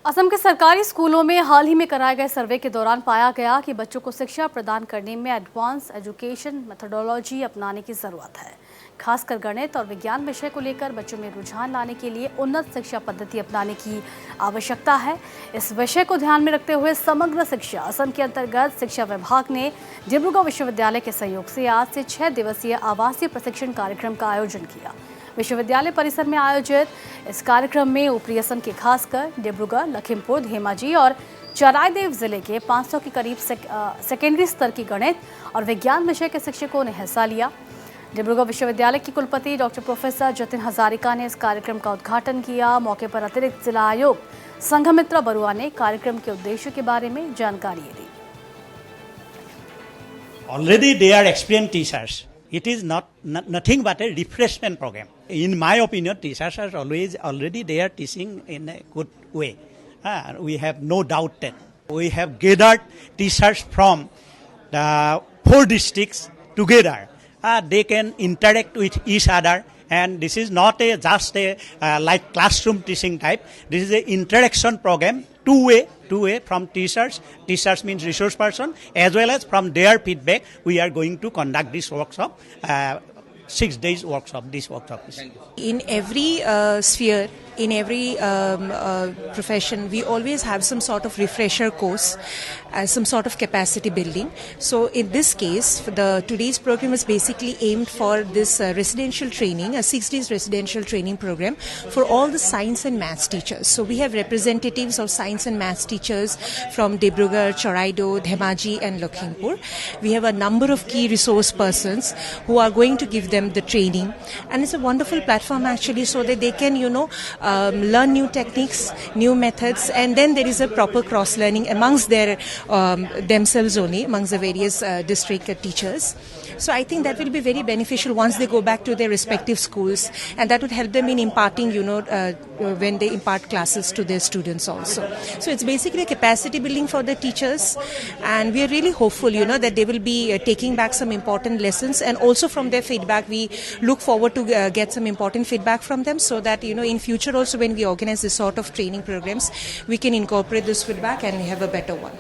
असम के सरकारी स्कूलों में हाल ही में कराए गए सर्वे के दौरान पाया गया कि बच्चों को शिक्षा प्रदान करने में एडवांस एजुकेशन मेथोडोलॉजी अपनाने की ज़रूरत है। खासकर गणित और विज्ञान विषय को लेकर बच्चों में रुझान लाने के लिए उन्नत शिक्षा पद्धति अपनाने की आवश्यकता है। इस विषय को ध्यान में रखते हुए समग्र शिक्षा असम के अंतर्गत शिक्षा विभाग ने डिब्रूगढ़ विश्वविद्यालय के सहयोग से आज से 6 दिवसीय आवासीय प्रशिक्षण कार्यक्रम का आयोजन किया। विश्वविद्यालय परिसर में आयोजित इस कार्यक्रम में ऊपरी असम के खासकर डिब्रूगढ़, लखीमपुर, धेमाजी और चराईदेव जिले के 500 के करीब सेकेंडरी स्तर की गणित और विज्ञान विषय के शिक्षकों ने हिस्सा लिया। डिब्रूगढ़ विश्वविद्यालय की कुलपति डॉक्टर प्रोफेसर जतिन हजारिका ने इस कार्यक्रम का उद्घाटन किया। मौके पर अतिरिक्त जिला आयुक्त संघमित्रा बरुआ ने कार्यक्रम के उद्देश्य के बारे में जानकारी दी। Already they are experienced teachers. It is nothing but a refreshment program. In my opinion, teachers are already they are teaching in a good way. We have no doubt that we have gathered teachers from the 4 districts together. They can interact with each other, and this is not just a like classroom teaching type. This is an interaction program, two-way from teachers. Teachers means resource person, as well as from their feedback. We are going to conduct this workshop, 6 days workshop. This workshop is in every sphere. In every profession, we always have some sort of refresher course, some sort of capacity building. So in this case, today's program is basically aimed for this residential training, a 6 days residential training program for all the science and maths teachers. So we have representatives of science and maths teachers from Dibrugarh, Choraido, Dhemaji and Lakhimpur. We have a number of key resource persons who are going to give them the training. And it's a wonderful platform actually, so that they can, learn new techniques, new methods, and then there is a proper cross-learning amongst their themselves only, amongst the various district teachers. So I think that will be very beneficial once they go back to their respective schools, and that would help them in imparting, when they impart classes to their students also. So it's basically a capacity building for the teachers, and we are really hopeful, that they will be taking back some important lessons, and also from their feedback, we look forward to get some important feedback from them, so that, in future also when we organize this sort of training programs, we can incorporate this feedback and have a better one.